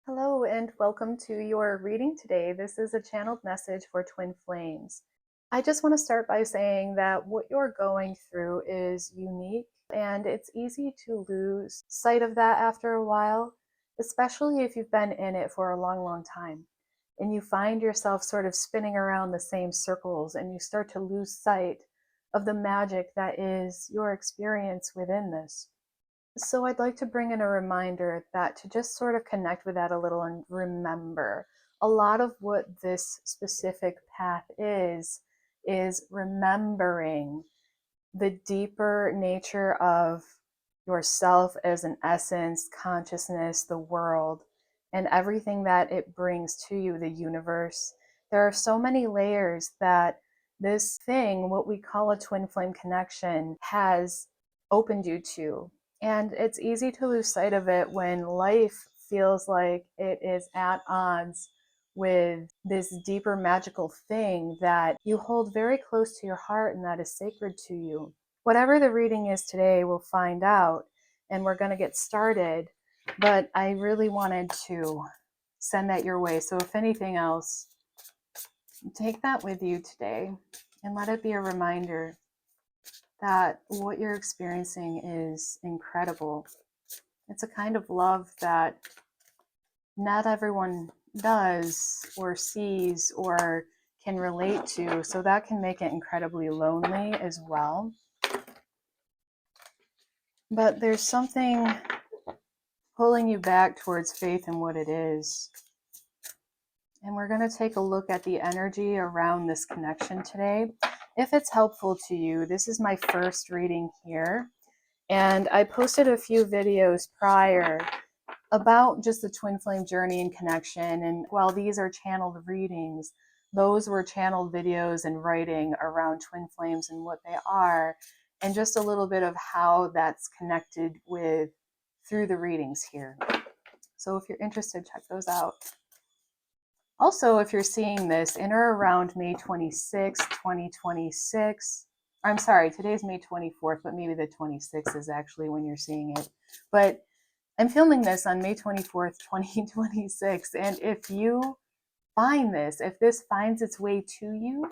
Hello and welcome to your reading today. This is a channeled message for twin flames. I just want to start by saying that what you're going through is unique and it's easy to lose sight of that after a while, especially if you've been in it for a long time and you find yourself sort of spinning around the same circles and you start to lose sight of the magic that is your experience within this. So I'd like to bring in a reminder that to just sort of connect with that a little and remember a lot of what this specific path is remembering the deeper nature of yourself as an essence, consciousness, the world, and everything that it brings to you, the universe. There are so many layers that this thing, what we call a twin flame connection, has opened you to. And it's easy to lose sight of it when life feels like it is at odds with this deeper magical thing that you hold very close to your heart and that is sacred to you. Whatever the reading is today, we'll find out and we're going to get started. But I really wanted to send that your way. So if anything else, take that with you today and let it be a reminder that what you're experiencing is incredible. It's a kind of love that not everyone does or sees or can relate to, so that can make it incredibly lonely as well. But there's something pulling you back towards faith in what it is. And we're going to take a look at the energy around this connection today. If it's helpful to you, this is my first reading here. And I posted a few videos prior about just the twin flame journey and connection. And while these are channeled readings, those were channeled videos and writing around twin flames and what they are, and just a little bit of how that's connected with through the readings here. So if you're interested, check those out. Also, if you're seeing this in or around May 26, 2026, I'm sorry, today's May 24th, but maybe the 26th is actually when you're seeing it. But I'm filming this on May 24th, 2026. And if you find this, if this finds its way to you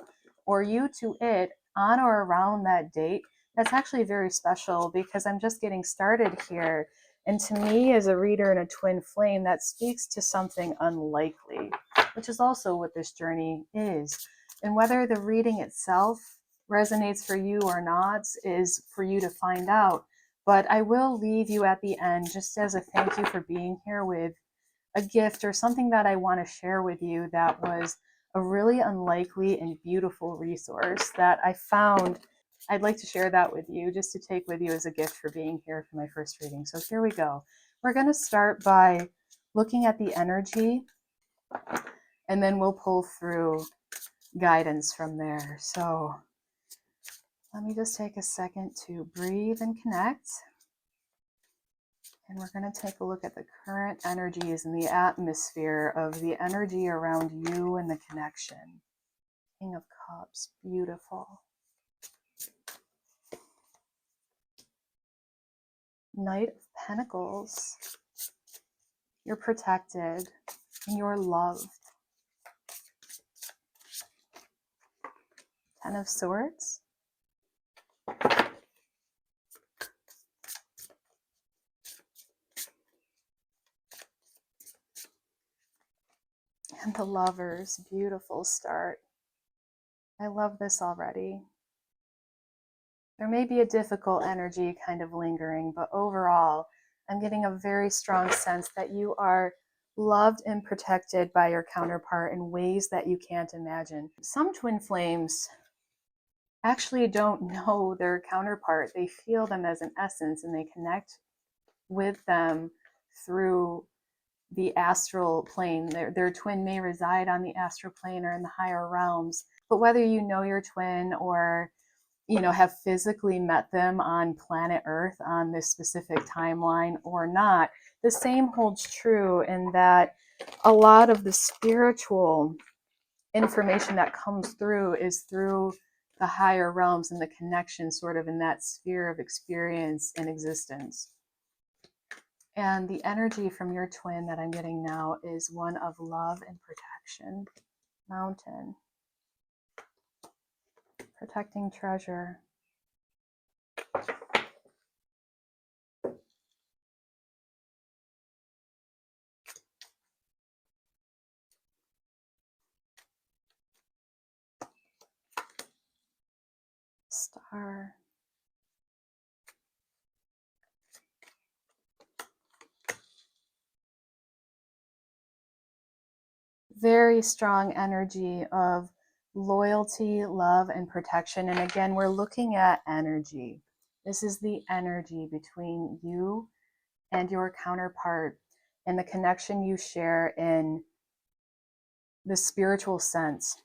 or you to it on or around that date, that's actually very special because I'm just getting started here. And to me, as a reader in a twin flame, that speaks to something unlikely, which is also what this journey is. And whether the reading itself resonates for you or not is for you to find out. But I will leave you at the end just as a thank you for being here with a gift or something that I want to share with you that was a really unlikely and beautiful resource that I found. I'd like to share that with you just to take with you as a gift for being here for my first reading. So here we go. We're going to start by looking at the energy and then we'll pull through guidance from there. So let me just take a second to breathe and connect. And we're going to take a look at the current energies and the atmosphere of the energy around you and the connection. King of Cups, beautiful. Knight of Pentacles, you're protected and you're loved. Ten of Swords. And the Lovers, beautiful start. I love this already. There may be a difficult energy kind of lingering, but overall, I'm getting a very strong sense that you are loved and protected by your counterpart in ways that you can't imagine. Some twin flames actually don't know their counterpart. They feel them as an essence and they connect with them through the astral plane. Their twin may reside on the astral plane or in the higher realms. But whether you know your twin or have physically met them on planet Earth on this specific timeline or not, the same holds true in that a lot of the spiritual information that comes through is through the higher realms and the connection sort of in that sphere of experience and existence. And the energy from your twin that I'm getting now is one of love and protection. Mountain. Protecting treasure. Star. Very strong energy of loyalty, love, and protection. And again, we're looking at energy. This is the energy between you and your counterpart and the connection you share in the spiritual sense.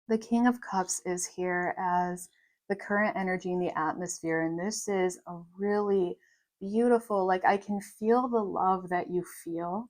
The King of Cups is here as the current energy in the atmosphere. And this is a really beautiful, like I can feel the love that you feel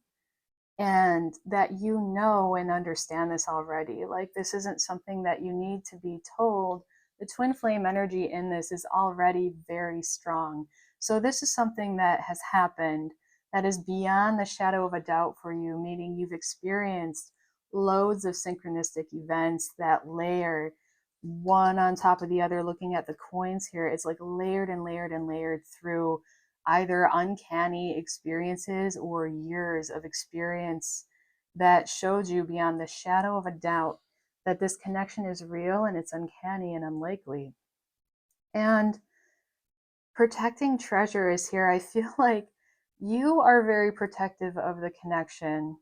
and that you know and understand this already. Like this isn't something that you need to be told. The twin flame energy in this is already very strong. So this is something that has happened that is beyond the shadow of a doubt for you, meaning you've experienced loads of synchronistic events that layer one on top of the other. Looking at the coins here, it's like layered and layered and layered through either uncanny experiences or years of experience that showed you beyond the shadow of a doubt that this connection is real and it's uncanny and unlikely. And protecting treasure is here. I feel like you are very protective of the connection.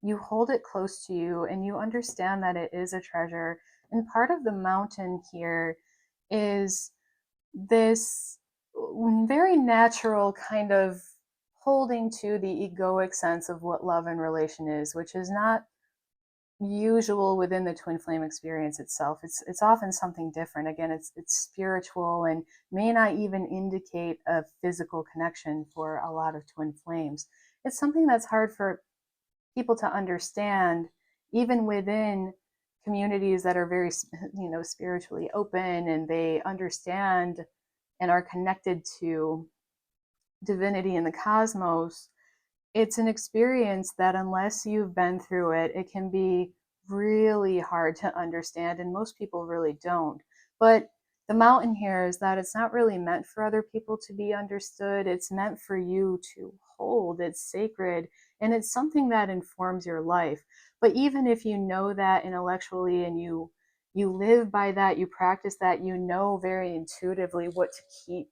You hold it close to you and you understand that it is a treasure. And part of the mountain here is this very natural kind of holding to the egoic sense of what love and relation is, which is not usual within the twin flame experience itself. It's often something different. Again, it's spiritual and may not even indicate a physical connection for a lot of twin flames. It's something that's hard for people to understand, even within communities that are very, spiritually open and they understand and are connected to divinity in the cosmos. It's an experience that unless you've been through it, it can be really hard to understand, and most people really don't. But the mountain here is that it's not really meant for other people to be understood. It's meant for you to hold. It's sacred, and it's something that informs your life. But even if you know that intellectually and you live by that, you practice that, you know very intuitively what to keep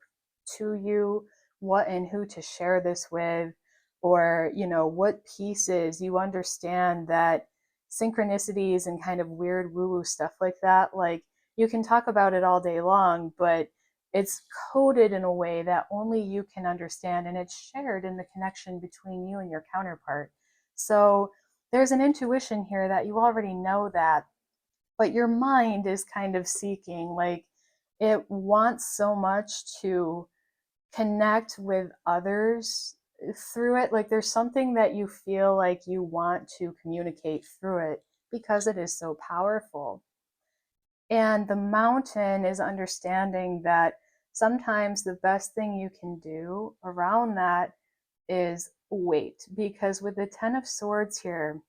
to you, what and who to share this with, or what pieces you understand that synchronicities and kind of weird woo-woo stuff like that, like you can talk about it all day long, but it's coded in a way that only you can understand, and it's shared in the connection between you and your counterpart. So there's an intuition here that you already know that, but your mind is kind of seeking, like it wants so much to connect with others through it. Like there's something that you feel like you want to communicate through it because it is so powerful. And the mountain is understanding that sometimes the best thing you can do around that is wait, because with the 10 of Swords here,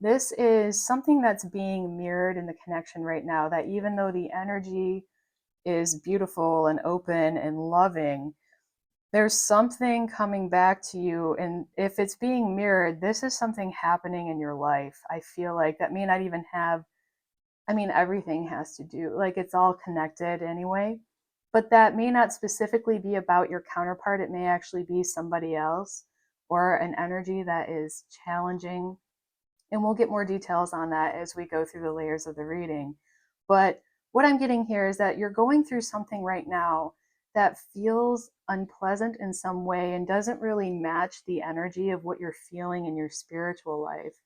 this is something that's being mirrored in the connection right now, that even though the energy is beautiful and open and loving, there's something coming back to you. And if it's being mirrored, this is something happening in your life. I feel like that may not even have, everything has to do, like it's all connected anyway, but that may not specifically be about your counterpart. It may actually be somebody else or an energy that is challenging. And we'll get more details on that as we go through the layers of the reading. But what I'm getting here is that you're going through something right now that feels unpleasant in some way and doesn't really match the energy of what you're feeling in your spiritual life.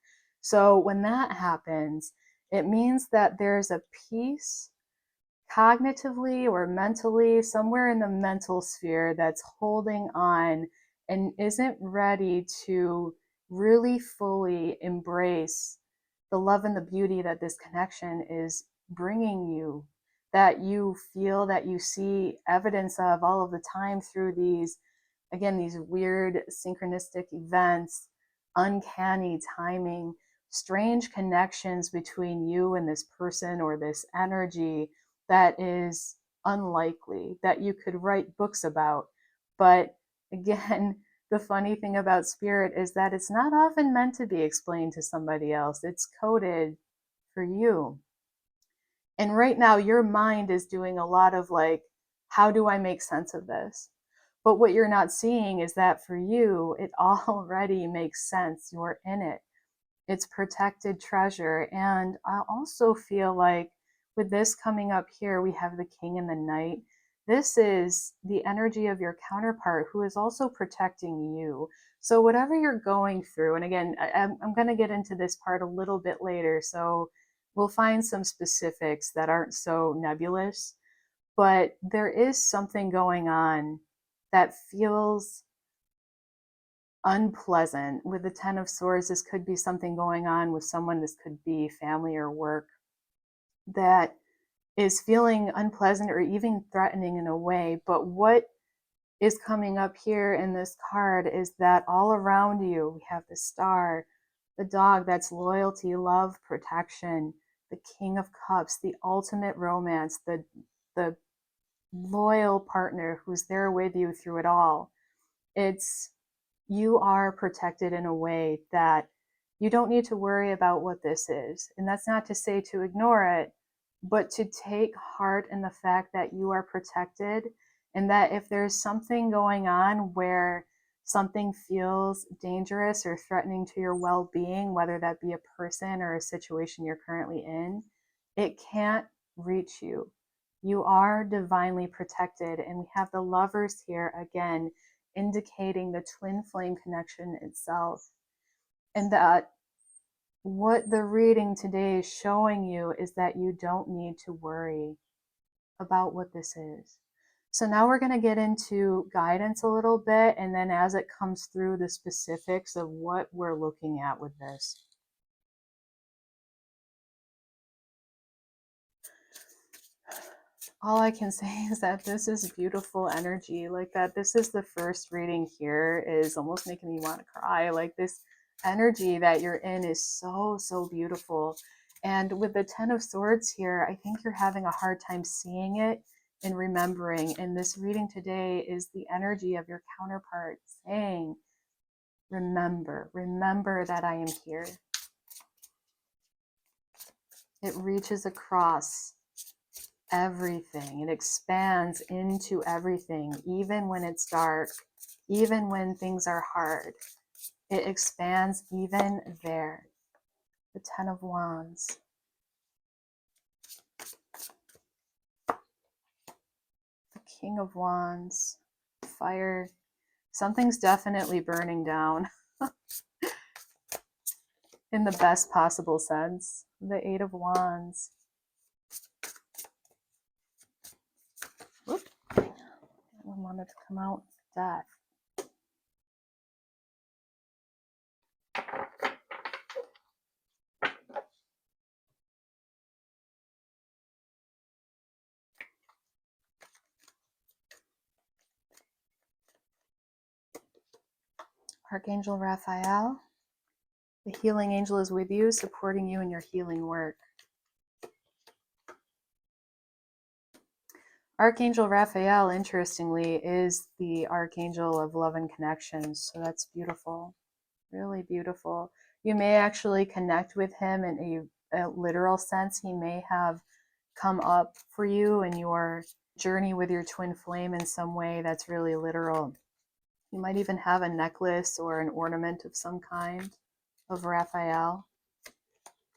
So when that happens, it means that there's a piece cognitively or mentally, somewhere in the mental sphere, that's holding on and isn't ready to really fully embrace the love and the beauty that this connection is bringing you, that you feel, that you see evidence of all of the time through these again, these weird synchronistic events, uncanny timing, strange connections between you and this person or this energy that is unlikely, that you could write books about. But again, the funny thing about spirit is that it's not often meant to be explained to somebody else. It's coded for you. And right now, your mind is doing a lot of like, how do I make sense of this? But what you're not seeing is that for you, it already makes sense. You're in it. It's protected treasure. And I also feel like with this coming up here, we have the king and the knight. This is the energy of your counterpart who is also protecting you. So whatever you're going through, and again, I'm going to get into this part a little bit later. So we'll find some specifics that aren't so nebulous, but there is something going on that feels unpleasant. With the Ten of Swords, this could be something going on with someone, this could be family or work, that is feeling unpleasant or even threatening in a way. But what is coming up here in this card is that all around you, we have the star, the dog, that's loyalty, love, protection, the King of Cups, the ultimate romance, the loyal partner who's there with you through it all. It's, you are protected in a way that you don't need to worry about what this is. And that's not to say to ignore it, but to take heart in the fact that you are protected, and that if there's something going on where something feels dangerous or threatening to your well-being, whether that be a person or a situation you're currently in, it can't reach you. You are divinely protected. And we have the Lovers here again, indicating the twin flame connection itself. And that what the reading today is showing you is that you don't need to worry about what this is. So now we're going to get into guidance a little bit, and then as it comes through, the specifics of what we're looking at with this. All I can say is that this is beautiful energy. Like that, this is the first reading here is almost making me want to cry. Like this energy that you're in is so, so beautiful. And with the Ten of Swords here, I think you're having a hard time seeing it and remembering. And this reading today is the energy of your counterpart saying, remember, remember that I am here. It reaches across everything. It expands into everything, even when it's dark, even when things are hard. It expands even there. The Ten of Wands. The King of Wands. Fire. Something's definitely burning down in the best possible sense. The Eight of Wands. Whoop. I wanted to come out Death. Archangel Raphael. The healing angel is with you, supporting you in your healing work. Archangel Raphael, interestingly, is the archangel of love and connections. So that's beautiful, really beautiful. You may actually connect with him in a literal sense. He may have come up for you in your journey with your twin flame in some way that's really literal. You might even have a necklace or an ornament of some kind of Raphael.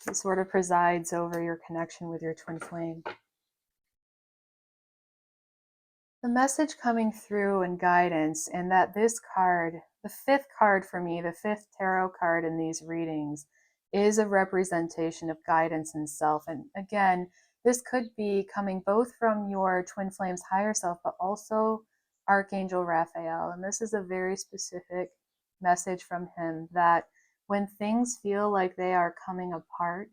He sort of presides over your connection with your twin flame. The message coming through and guidance, and that this card, the fifth card for me, the fifth tarot card in these readings, is a representation of guidance and self. And again, this could be coming both from your twin flame's higher self, but also Archangel Raphael. And this is a very specific message from him that when things feel like they are coming apart,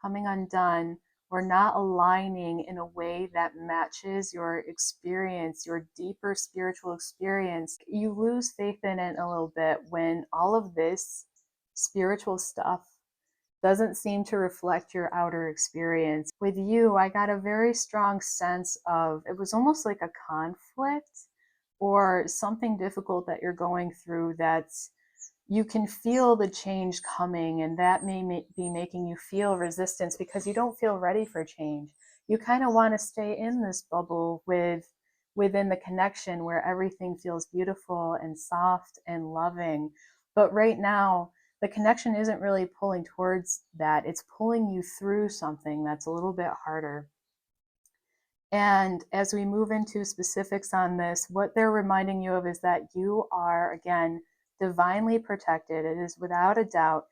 coming undone, or not aligning in a way that matches your experience, your deeper spiritual experience, you lose faith in it a little bit when all of this spiritual stuff doesn't seem to reflect your outer experience. With you, I got a very strong sense of, it was almost like a conflict or something difficult that you're going through, that's you can feel the change coming, and that may be making you feel resistance because you don't feel ready for change. You kind of want to stay in this bubble within the connection where everything feels beautiful and soft and loving. But right now, the connection isn't really pulling towards that. It's pulling you through something that's a little bit harder. And as we move into specifics on this, what they're reminding you of is that you are, again, divinely protected. It is without a doubt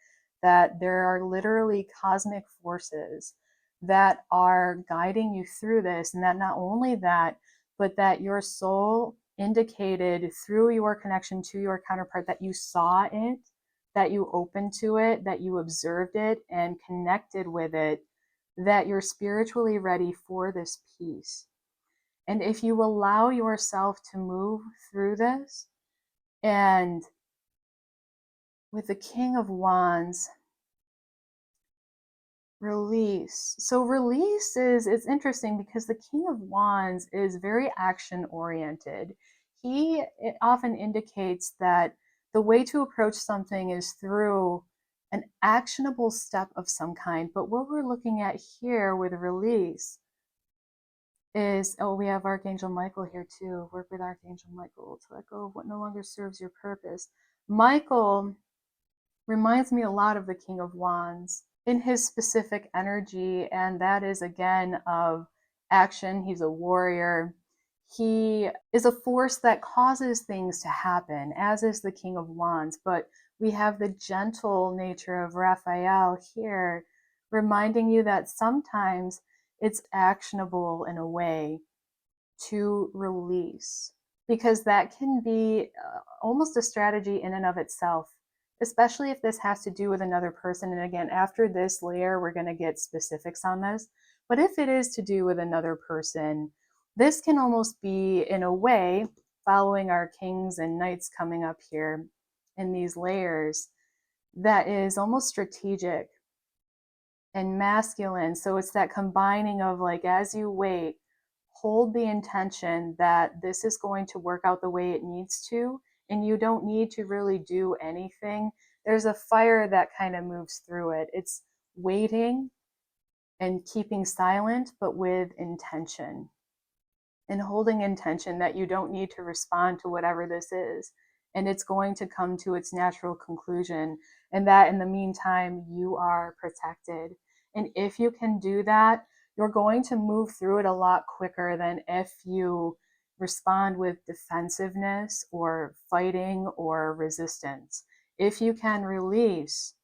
that there are literally cosmic forces that are guiding you through this. And that not only that, but that your soul indicated through your connection to your counterpart that you saw it, that you opened to it, that you observed it and connected with it, that you're spiritually ready for this piece. And if you allow yourself to move through this, and with the King of Wands, release. So release is, it's interesting because the King of Wands is very action oriented. It often indicates that the way to approach something is through an actionable step of some kind. But what we're looking at here with release is, oh, we have Archangel Michael here too. Work with Archangel Michael to let go of what no longer serves your purpose. Michael reminds me a lot of the King of Wands in his specific energy, and that is again of action. He's a warrior. He is a force that causes things to happen, as is the King of Wands. But we have the gentle nature of Raphael here, reminding you that sometimes it's actionable in a way to release, because that can be almost a strategy in and of itself, especially if this has to do with another person. And again, after this layer, we're going to get specifics on this. But if it is to do with another person, this can almost be, in a way, following our kings and knights coming up here in these layers, that is almost strategic and masculine. So it's that combining of, like, as you wait, hold the intention that this is going to work out the way it needs to, and you don't need to really do anything. There's a fire that kind of moves through it. It's waiting and keeping silent, but with intention, and holding intention that you don't need to respond to whatever this is, and it's going to come to its natural conclusion, and that in the meantime you are protected. And if you can do that, you're going to move through it a lot quicker than if you respond with defensiveness or fighting or resistance. If you can release,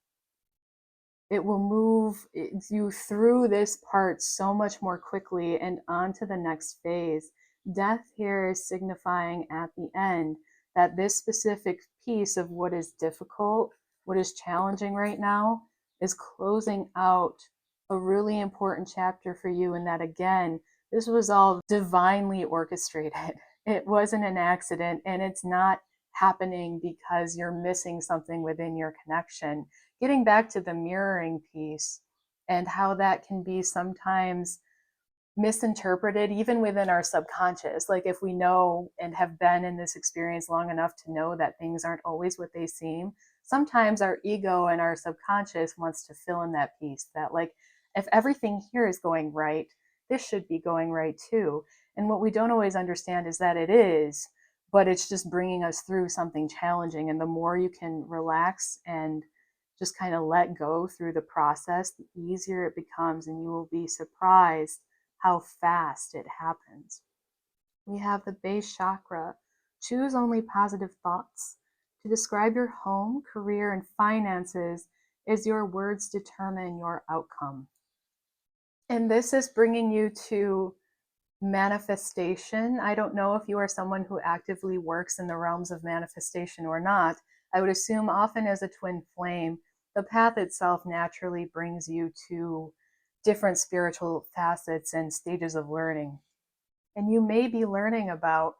it will move you through this part so much more quickly and on to the next phase. Death here is signifying at the end that this specific piece of what is difficult, what is challenging right now, is closing out a really important chapter for you. And that, again, this was all divinely orchestrated. It wasn't an accident, and it's not happening because you're missing something within your connection. Getting back to the mirroring piece and how that can be sometimes misinterpreted even within our subconscious. Like, if we know and have been in this experience long enough to know that things aren't always what they seem, sometimes our ego and our subconscious wants to fill in that piece, that, like, if everything here is going right, this should be going right too. And what we don't always understand is that it is, but it's just bringing us through something challenging. And the more you can relax and just kind of let go through the process, the easier it becomes, and you will be surprised how fast it happens. We have the base chakra. Choose only positive thoughts. To describe your home, career, and finances as your words determine your outcome. And this is bringing you to manifestation. I don't know if you are someone who actively works in the realms of manifestation or not. I would assume often as a twin flame, the path itself naturally brings you to different spiritual facets and stages of learning. And you may be learning about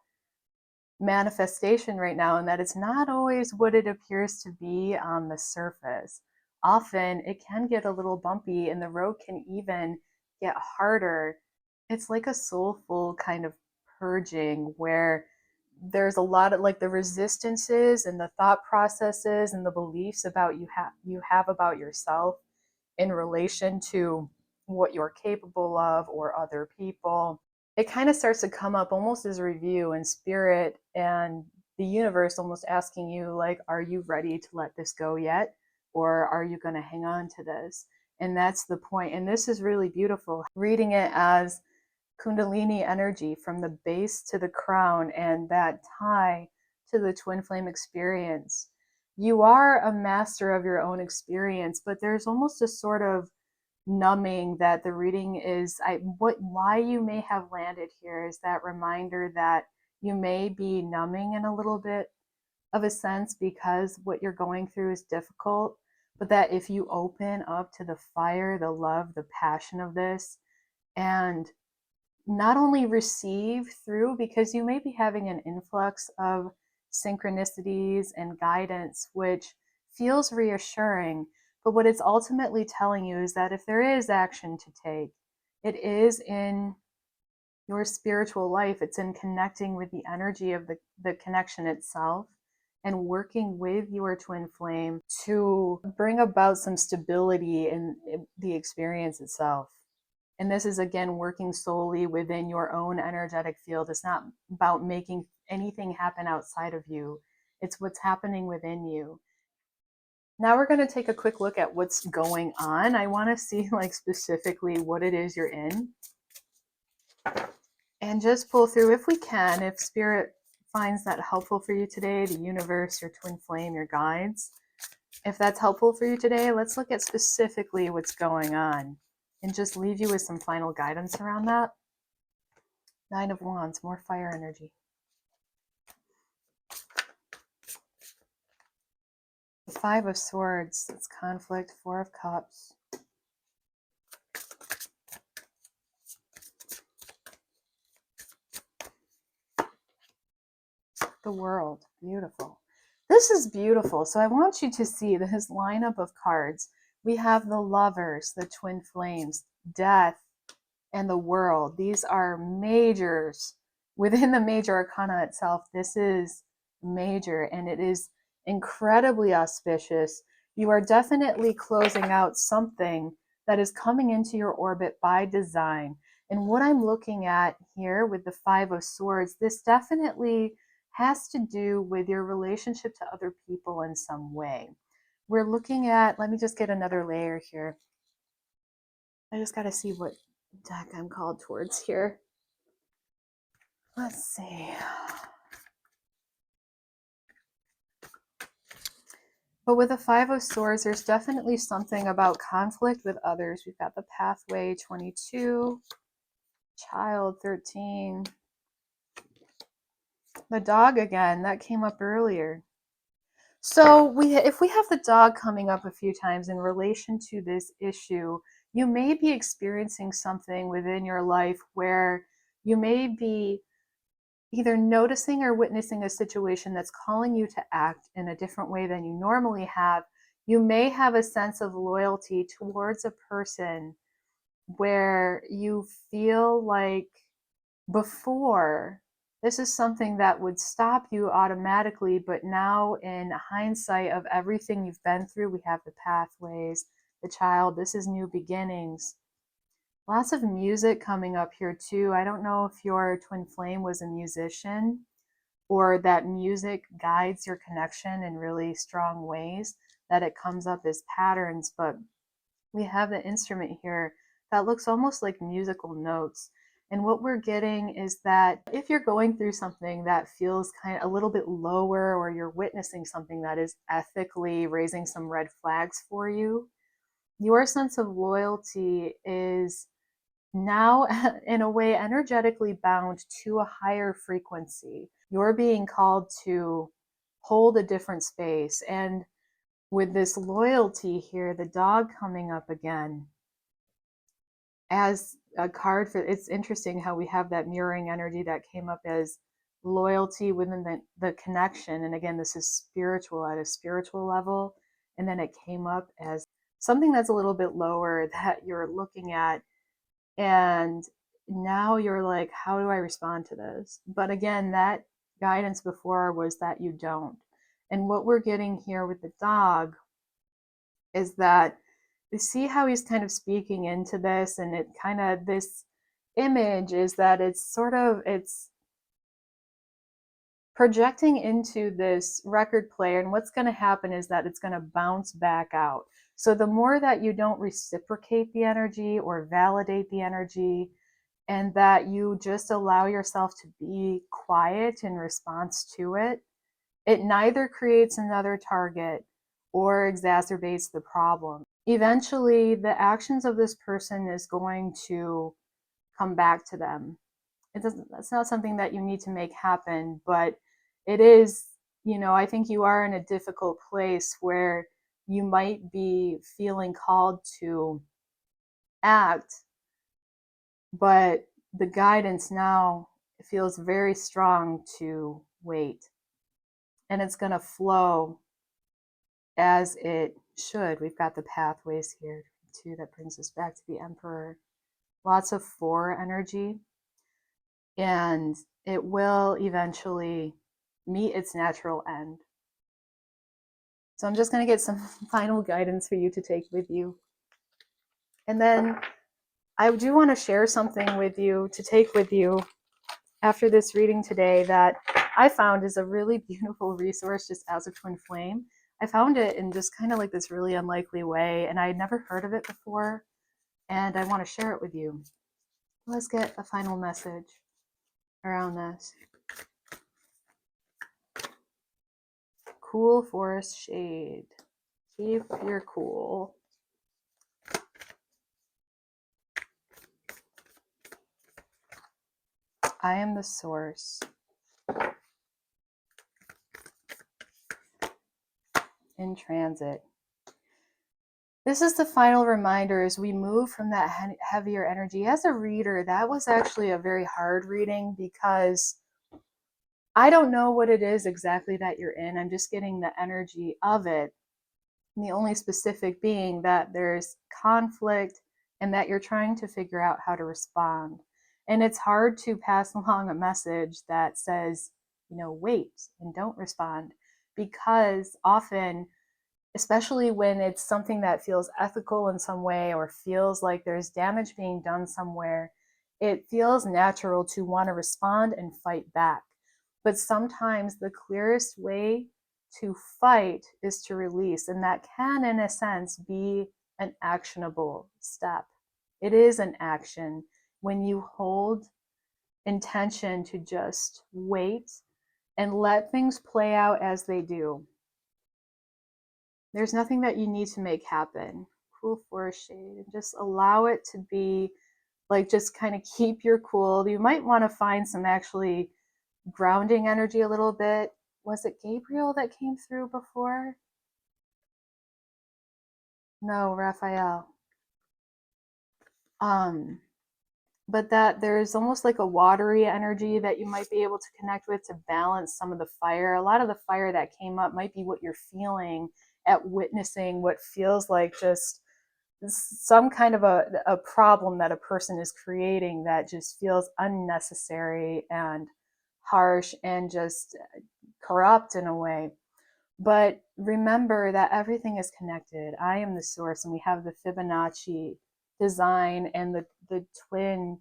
manifestation right now, and that it's not always what it appears to be on the surface. Often it can get a little bumpy and the road can even get harder. It's like a soulful kind of purging where there's a lot of like the resistances and the thought processes and the beliefs about you have about yourself in relation to what you're capable of or other people. It kind of starts to come up almost as a review, and spirit and the universe almost asking you like, are you ready to let this go yet, or are you going to hang on to this? And that's the point. And this is really beautiful, reading it as Kundalini energy from the base to the crown and that tie to the twin flame experience. You are a master of your own experience, but there's almost a sort of numbing that the reading is. Why you may have landed here is that reminder that you may be numbing in a little bit of a sense because what you're going through is difficult, but that if you open up to the fire, the love, the passion of this, and not only receive through, because you may be having an influx of synchronicities and guidance, which feels reassuring. But what it's ultimately telling you is that if there is action to take, it is in your spiritual life, it's in connecting with the energy of the connection itself and working with your twin flame to bring about some stability in the experience itself. And this is, again, working solely within your own energetic field. It's not about making anything happen outside of you. It's what's happening within you. Now we're going to take a quick look at what's going on. I want to see like specifically what it is you're in. And just pull through if we can, if spirit finds that helpful for you today, the universe, your twin flame, your guides. If that's helpful for you today, let's look at specifically what's going on and just leave you with some final guidance around that. Nine of Wands, more fire energy. The Five of Swords, that's conflict. Four of Cups. The World, beautiful. This is beautiful. So I want you to see this lineup of cards. We have the Lovers, the Twin Flames, Death, and the World. These are majors within the major arcana itself. This is major and it is incredibly auspicious. You are definitely closing out something that is coming into your orbit by design. And what I'm looking at here with the Five of Swords, this definitely has to do with your relationship to other people in some way. We're looking at, let me just get another layer here. I just got to see what deck I'm called towards here. Let's see. But with the Five of Swords, there's definitely something about conflict with others. We've got the Pathway 22, Child 13, the dog again, that came up earlier. So if we have the dog coming up a few times in relation to this issue, you may be experiencing something within your life where you may be either noticing or witnessing a situation that's calling you to act in a different way than you normally have. You may have a sense of loyalty towards a person where you feel like before this is something that would stop you automatically, but now in hindsight of everything you've been through, we have the pathways, the child, this is new beginnings. Lots of music coming up here too. I don't know if your twin flame was a musician or that music guides your connection in really strong ways, that it comes up as patterns, but we have the instrument here that looks almost like musical notes. And what we're getting is that if you're going through something that feels kind of a little bit lower, or you're witnessing something that is ethically raising some red flags for you, your sense of loyalty is now in a way energetically bound to a higher frequency. You're being called to hold a different space. And with this loyalty here, the dog coming up again, as a card for, it's interesting how we have that mirroring energy that came up as loyalty within the connection. And again, this is spiritual at a spiritual level. And then it came up as something that's a little bit lower that you're looking at. And now you're like, how do I respond to this? But again, that guidance before was that you don't. And what we're getting here with the dog is that you see how he's kind of speaking into this, and it kind of, this image is that it's projecting into this record player, and what's going to happen is that it's going to bounce back out. So the more that you don't reciprocate the energy or validate the energy, and that you just allow yourself to be quiet in response to it, it neither creates another target or exacerbates the problem. Eventually, the actions of this person is going to come back to them. That's not something that you need to make happen, but it is, I think you are in a difficult place where you might be feeling called to act, but the guidance now feels very strong to wait. And it's going to flow as it should. We've got the pathways here too that brings us back to the Emperor. Lots of 4 energy. And it will eventually meet its natural end. So I'm just going to get some final guidance for you to take with you. And then I do want to share something with you to take with you after this reading today that I found is a really beautiful resource just as a twin flame. I found it in just kind of like this really unlikely way, and I had never heard of it before, and I want to share it with you. Let's get a final message around this. Cool forest shade. Keep your cool. I am the source. In transit. This is the final reminder as we move from that heavier energy. As a reader, that was actually a very hard reading because I don't know what it is exactly that you're in. I'm just getting the energy of it. And the only specific being that there's conflict and that you're trying to figure out how to respond. And it's hard to pass along a message that says, wait and don't respond, because often, especially when it's something that feels ethical in some way or feels like there's damage being done somewhere, it feels natural to want to respond and fight back. But sometimes the clearest way to fight is to release, and that can, in a sense, be an actionable step. It is an action when you hold intention to just wait and let things play out as they do. There's nothing that you need to make happen. Cool forest shade. And just allow it to be like, just kind of keep your cool. You might want to find some actually grounding energy a little bit. Was it Gabriel that came through before? No, Raphael. But that there's almost like a watery energy that you might be able to connect with to balance some of the fire. A lot of the fire that came up might be what you're feeling at witnessing what feels like just some kind of a problem that a person is creating that just feels unnecessary and harsh and just corrupt in a way. But remember that everything is connected. I am the source, and we have the Fibonacci design and the twin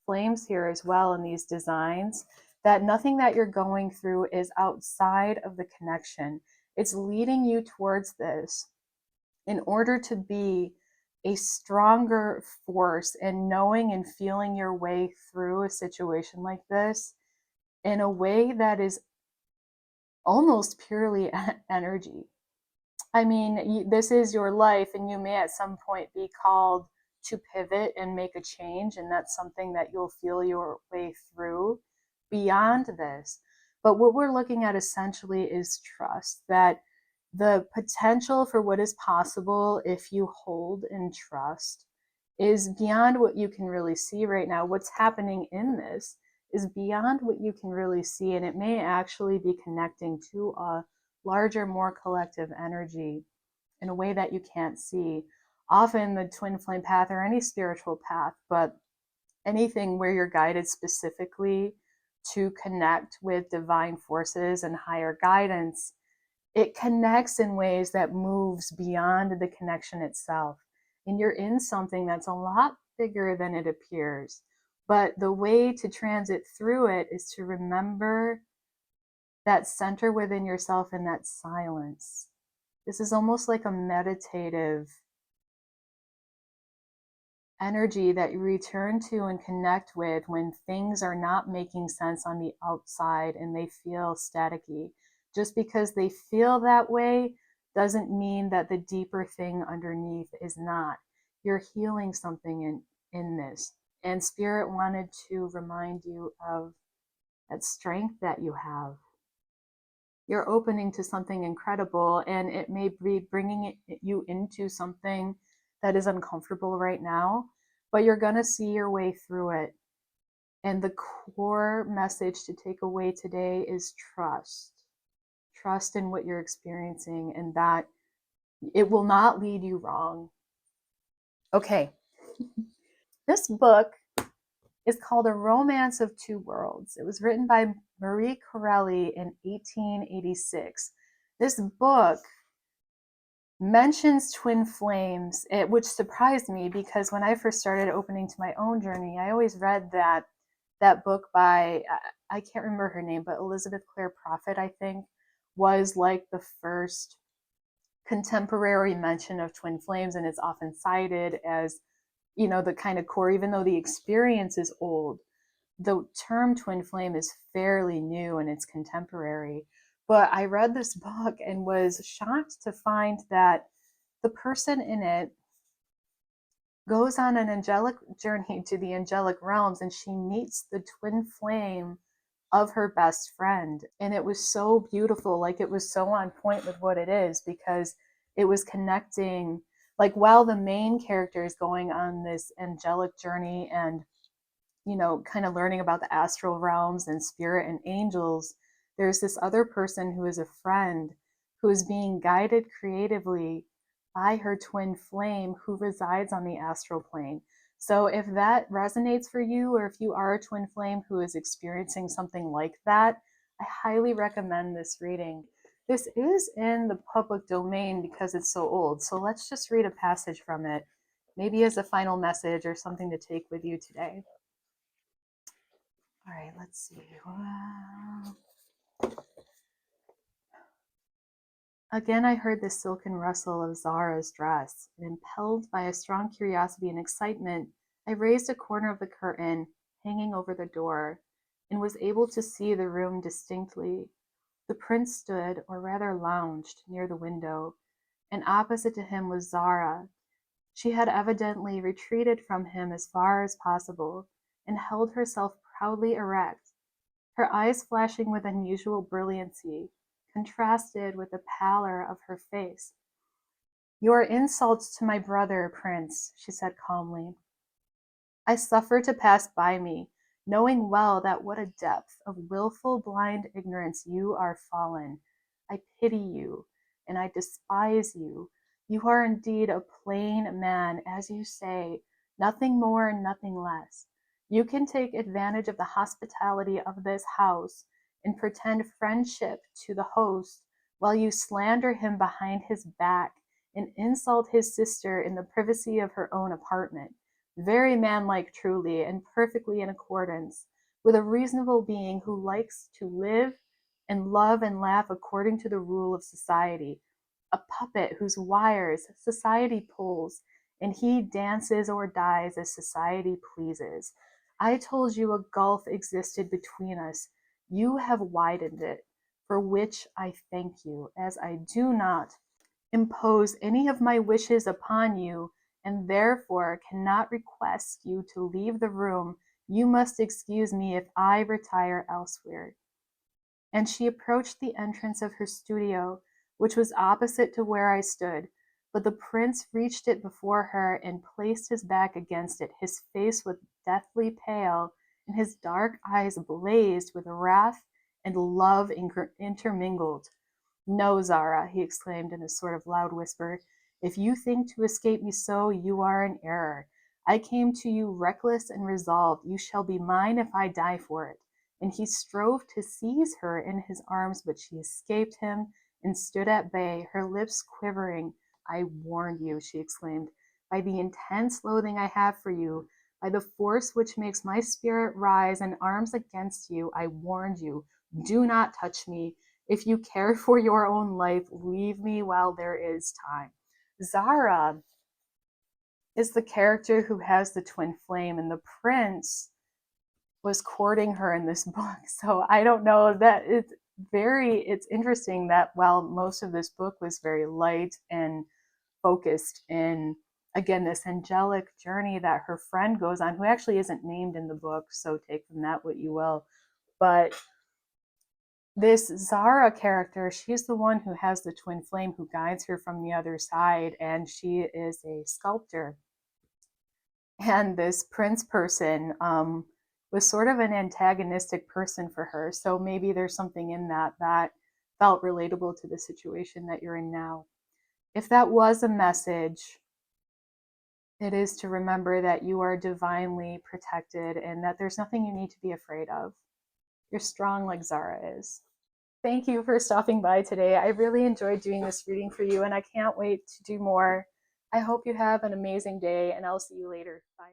flames here as well in these designs, that nothing that you're going through is outside of the connection. It's leading you towards this in order to be a stronger force and knowing and feeling your way through a situation like this in a way that is almost purely energy. I mean, this is your life, and you may at some point be called to pivot and make a change, and that's something that you'll feel your way through beyond this. But what we're looking at essentially is trust, that the potential for what is possible if you hold in trust is beyond what you can really see right now. What's happening in this is beyond what you can really see, and it may actually be connecting to a larger, more collective energy in a way that you can't see. Often the twin flame path or any spiritual path, but anything where you're guided specifically to connect with divine forces and higher guidance, it connects in ways that moves beyond the connection itself. And you're in something that's a lot bigger than it appears. But the way to transit through it is to remember that center within yourself and that silence. This is almost like a meditative energy that you return to and connect with when things are not making sense on the outside and they feel staticky. Just because they feel that way doesn't mean that the deeper thing underneath is not. You're healing something in this. And Spirit wanted to remind you of that strength that you have. You're opening to something incredible, and it may be bringing you into something that is uncomfortable right now, but you're going to see your way through it. And the core message to take away today is trust. Trust in what you're experiencing, and that it will not lead you wrong. Okay. This book is called A Romance of Two Worlds. It was written by Marie Corelli in 1886. This book mentions twin flames, which surprised me because when I first started opening to my own journey, I always read that book by, I can't remember her name, but Elizabeth Clare Prophet, I think, was like the first contemporary mention of twin flames, and it's often cited as, the kind of core, even though the experience is old. The term twin flame is fairly new and it's contemporary. But I read this book and was shocked to find that the person in it goes on an angelic journey to the angelic realms, and she meets the twin flame of her best friend. And it was so beautiful. Like, it was so on point with what it is, because it was connecting, like, while the main character is going on this angelic journey and kind of learning about the astral realms and spirit and angels, there's this other person who is a friend who is being guided creatively by her twin flame who resides on the astral plane. So if that resonates for you, or if you are a twin flame who is experiencing something like that, I highly recommend this reading. This is in the public domain because it's so old. So let's just read a passage from it, maybe as a final message or something to take with you today. All right, let's see. Wow. Again, I heard the silken rustle of Zara's dress, and impelled by a strong curiosity and excitement, I raised a corner of the curtain hanging over the door, and was able to see the room distinctly. The prince stood, or rather lounged, near the window, and opposite to him was Zara. She had evidently retreated from him as far as possible, and held herself proudly erect, her eyes flashing with unusual brilliancy, contrasted with the pallor of her face. "Your insults to my brother, Prince," she said calmly, "I suffer to pass by me, knowing well that what a depth of wilful blind ignorance you are fallen. I pity you, and I despise you. You are indeed a plain man, as you say, nothing more and nothing less. You can take advantage of the hospitality of this house, and pretend friendship to the host, while you slander him behind his back, and insult his sister in the privacy of her own apartment. Very manlike truly, and perfectly in accordance with a reasonable being who likes to live and love and laugh according to the rule of society. A puppet whose wires society pulls, and he dances or dies as society pleases. I told you a gulf existed between us. You have widened it, for which I thank you, as I do not impose any of my wishes upon you, and therefore cannot request you to leave the room. You must excuse me if I retire elsewhere." And she approached the entrance of her studio, which was opposite to where I stood. But the prince reached it before her and placed his back against it. His face was deathly pale, and his dark eyes blazed with wrath and love intermingled. No, Zara, he exclaimed in a sort of loud whisper. If you think to escape me so, you are in error. I came to you reckless and resolved. You shall be mine if I die for it. And he strove to seize her in his arms, but she escaped him and stood at bay, her lips quivering. I warned you, she exclaimed, by the intense loathing I have for you, by the force which makes my spirit rise in arms against you. I warned you. Do not touch me. If you care for your own life, leave me while there is time. Zara is the character who has the twin flame, and the prince was courting her in this book. So I don't know, that it's interesting that while most of this book was very light and focused in, again, this angelic journey that her friend goes on, who actually isn't named in the book, so take from that what you will, but this Zara character, she's the one who has the twin flame, who guides her from the other side, and she is a sculptor. And this prince person was sort of an antagonistic person for her. So maybe there's something in that that felt relatable to the situation that you're in now. If that was a message, it is to remember that you are divinely protected and that there's nothing you need to be afraid of. You're strong like Zara is. Thank you for stopping by today. I really enjoyed doing this reading for you, and I can't wait to do more. I hope you have an amazing day, and I'll see you later. Bye.